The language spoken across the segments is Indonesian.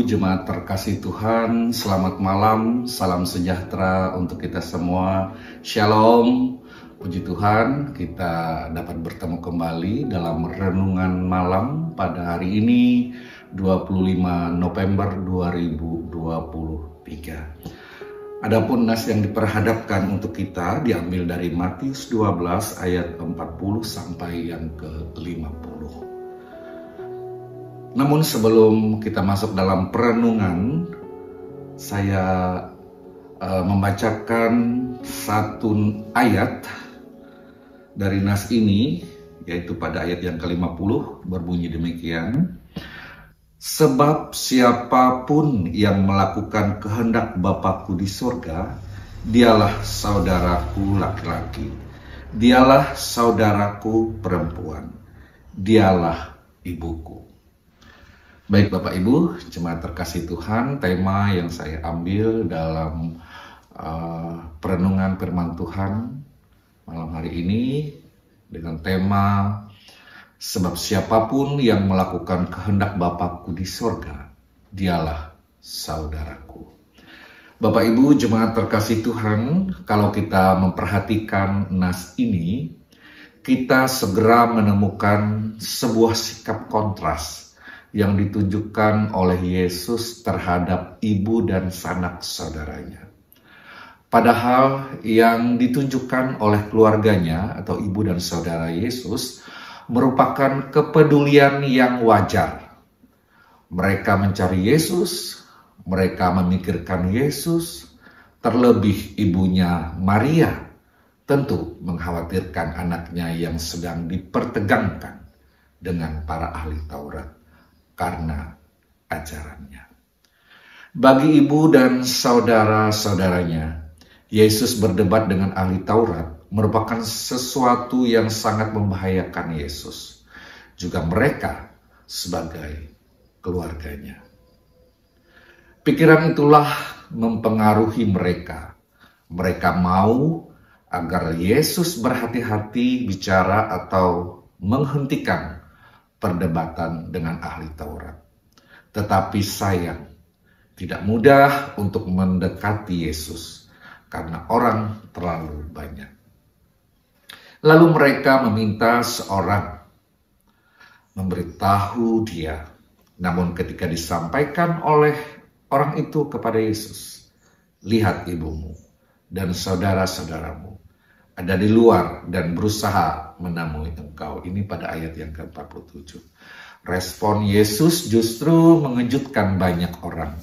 jemaat terkasih Tuhan, selamat malam, salam sejahtera untuk kita semua. Shalom, puji Tuhan, kita dapat bertemu kembali dalam renungan malam pada hari ini, 25 November 2023. Adapun nas yang diperhadapkan untuk kita diambil dari Matius 12 ayat 40 sampai yang ke-50. Namun sebelum kita masuk dalam perenungan, saya membacakan satu ayat dari nas ini, yaitu pada ayat yang ke-50 berbunyi demikian. Sebab siapapun yang melakukan kehendak Bapa-Ku di sorga, dialah saudaraku laki-laki, dialah saudaraku perempuan, dialah ibuku. Baik Bapak Ibu, jemaat terkasih Tuhan, tema yang saya ambil dalam perenungan firman Tuhan malam hari ini dengan tema sebab siapapun yang melakukan kehendak Bapa-Ku di sorga, dialah saudaraku. Bapak Ibu, jemaat terkasih Tuhan, kalau kita memperhatikan nas ini, kita segera menemukan sebuah sikap kontras yang ditunjukkan oleh Yesus terhadap ibu dan sanak saudaranya. Padahal yang ditunjukkan oleh keluarganya atau ibu dan saudara Yesus merupakan kepedulian yang wajar. Mereka mencari Yesus, mereka memikirkan Yesus, terlebih ibunya Maria tentu mengkhawatirkan anaknya yang sedang dipertegangkan dengan para ahli Taurat karena ajarannya. Bagi ibu dan saudara-saudaranya, Yesus berdebat dengan ahli Taurat merupakan sesuatu yang sangat membahayakan Yesus, juga mereka sebagai keluarganya. Pikiran itulah mempengaruhi mereka. Mereka mau agar Yesus berhati-hati bicara atau menghentikan perdebatan dengan ahli Taurat. Tetapi sayang, tidak mudah untuk mendekati Yesus karena orang terlalu banyak. Lalu mereka meminta seorang memberitahu dia. Namun ketika disampaikan oleh orang itu kepada Yesus, lihat ibumu dan saudara-saudaramu ada di luar dan berusaha menemui engkau. Ini pada ayat yang ke-47. Respon Yesus justru mengejutkan banyak orang.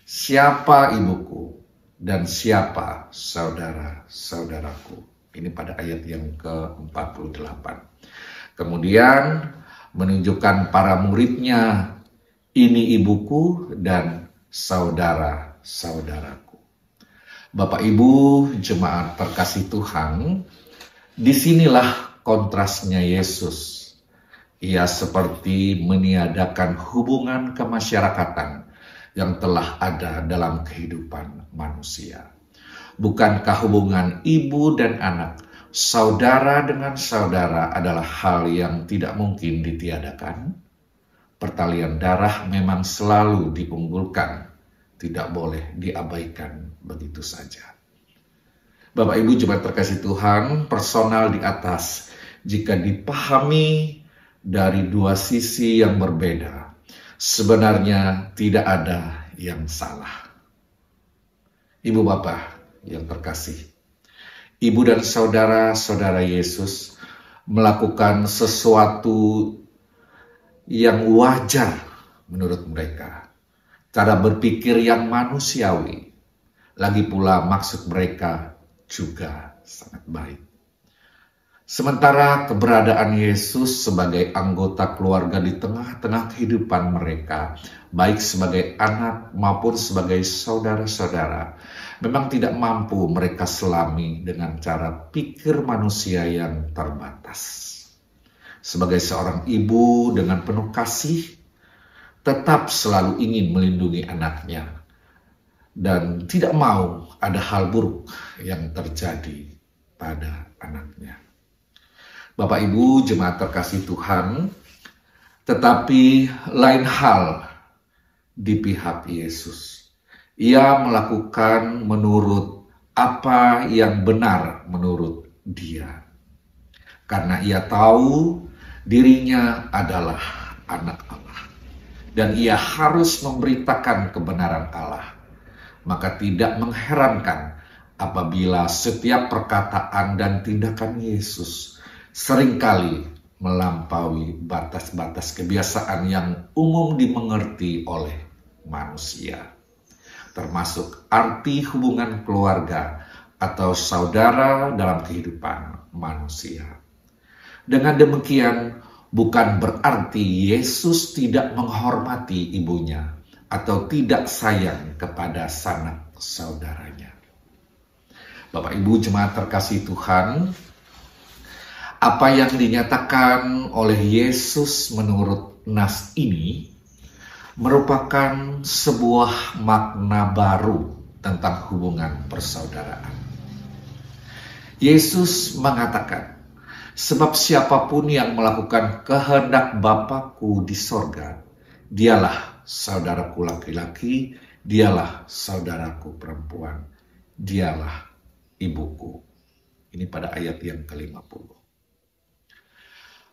Siapa ibuku dan siapa saudara-saudaraku? Ini pada ayat yang ke-48. Kemudian menunjukkan para muridnya, ini ibuku dan saudara-saudaraku. Bapak Ibu, jemaat terkasih Tuhan, disinilah kontrasnya Yesus. Ia seperti meniadakan hubungan kemasyarakatan yang telah ada dalam kehidupan manusia. Bukankah hubungan ibu dan anak, saudara dengan saudara adalah hal yang tidak mungkin ditiadakan? Pertalian darah memang selalu diunggulkan, tidak boleh diabaikan begitu saja. Bapak Ibu jemaat terkasih Tuhan, personal di atas jika dipahami dari dua sisi yang berbeda, sebenarnya tidak ada yang salah. Ibu bapak yang terkasih, ibu dan saudara-saudara Yesus melakukan sesuatu yang wajar menurut mereka. Cara berpikir yang manusiawi, lagi pula maksud mereka juga sangat baik. Sementara keberadaan Yesus sebagai anggota keluarga di tengah-tengah kehidupan mereka, baik sebagai anak maupun sebagai saudara-saudara, memang tidak mampu mereka selami dengan cara pikir manusia yang terbatas. Sebagai seorang ibu dengan penuh kasih, tetap selalu ingin melindungi anaknya dan tidak mau ada hal buruk yang terjadi pada anaknya. Bapak Ibu jemaat terkasih Tuhan, tetapi lain hal di pihak Yesus. Ia melakukan menurut apa yang benar menurut dia. Karena ia tahu dirinya adalah anak Allah. Dan ia harus memberitakan kebenaran Allah. Maka tidak mengherankan apabila setiap perkataan dan tindakan Yesus seringkali melampaui batas-batas kebiasaan yang umum dimengerti oleh manusia, termasuk arti hubungan keluarga atau saudara dalam kehidupan manusia. Dengan demikian, bukan berarti Yesus tidak menghormati ibunya atau tidak sayang kepada sanak saudaranya. Bapak Ibu jemaat terkasih Tuhan, apa yang dinyatakan oleh Yesus menurut nas ini merupakan sebuah makna baru tentang hubungan persaudaraan. Yesus mengatakan, sebab siapapun yang melakukan kehendak Bapa-Ku di sorga, dialah saudaraku laki-laki, dialah saudaraku perempuan, dialah ibuku. Ini pada ayat yang ke-50.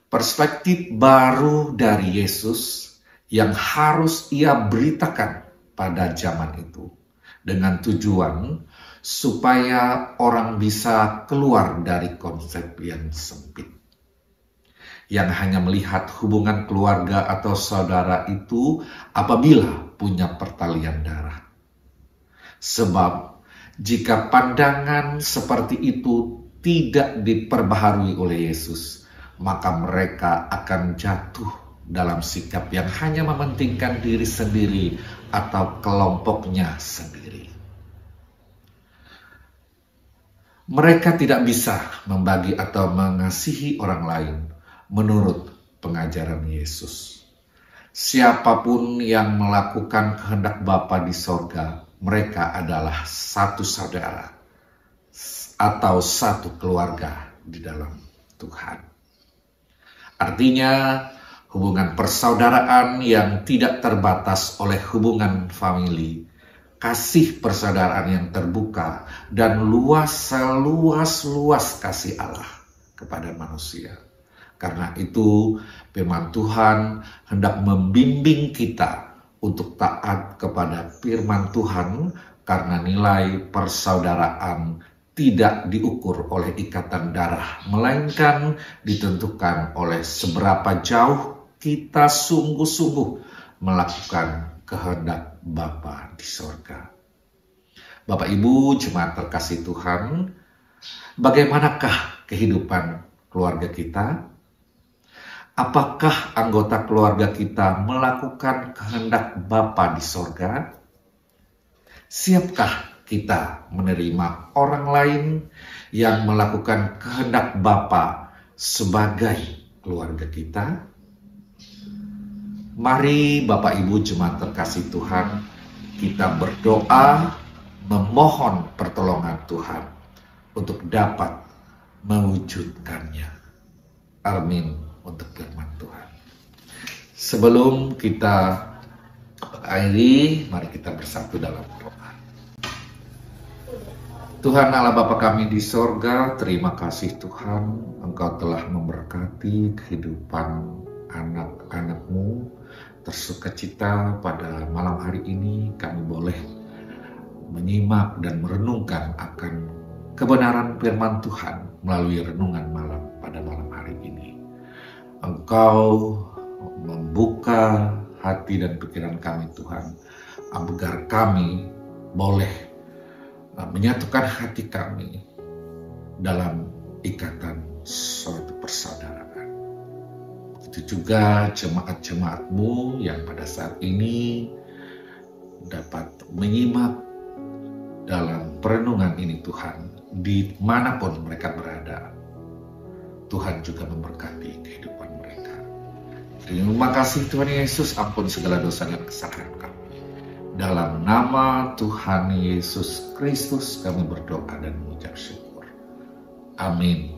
Perspektif baru dari Yesus yang harus ia beritakan pada zaman itu dengan tujuan supaya orang bisa keluar dari konsep yang sempit, yang hanya melihat hubungan keluarga atau saudara itu apabila punya pertalian darah. Sebab jika pandangan seperti itu tidak diperbaharui oleh Yesus, maka mereka akan jatuh dalam sikap yang hanya mementingkan diri sendiri atau kelompoknya sendiri. Mereka tidak bisa membagi atau mengasihi orang lain menurut pengajaran Yesus. Siapapun yang melakukan kehendak Bapa di sorga, mereka adalah satu saudara atau satu keluarga di dalam Tuhan. Artinya, hubungan persaudaraan yang tidak terbatas oleh hubungan famili, kasih persaudaraan yang terbuka, dan seluas-luas kasih Allah kepada manusia. Karena itu, firman Tuhan hendak membimbing kita untuk taat kepada firman Tuhan, karena nilai persaudaraan tidak diukur oleh ikatan darah, melainkan ditentukan oleh seberapa jauh kita sungguh-sungguh melakukan kehendak Bapa di sorga. Bapak Ibu jemaat terkasih Tuhan, bagaimanakah kehidupan keluarga kita? Apakah anggota keluarga kita melakukan kehendak Bapa di sorga? Siapkah kita menerima orang lain yang melakukan kehendak Bapa sebagai keluarga kita? Mari Bapak Ibu jemaat terkasih Tuhan, kita berdoa memohon pertolongan Tuhan untuk dapat mewujudkannya. Amin untuk firman Tuhan. Sebelum kita akhiri, mari kita bersatu dalam doa. Tuhan Allah Bapa kami di sorga, terima kasih Tuhan, Engkau telah memberkati kehidupan anak-anak-Mu. Tersukacita pada malam hari ini kami boleh menyimak dan merenungkan akan kebenaran firman Tuhan melalui renungan malam pada malam hari ini. Engkau membuka hati dan pikiran kami Tuhan, agar kami boleh menyatukan hati kami dalam ikatan suatu persaudaraan. Begitu juga jemaat-jemaat-Mu yang pada saat ini dapat menyimak dalam perenungan ini Tuhan, dimanapun mereka berada. Tuhan juga memberkati kehidupan mereka. Terima kasih Tuhan Yesus, ampun segala dosa dan kesalahan kami. Dalam nama Tuhan Yesus Kristus kami berdoa dan mengucap syukur. Amin.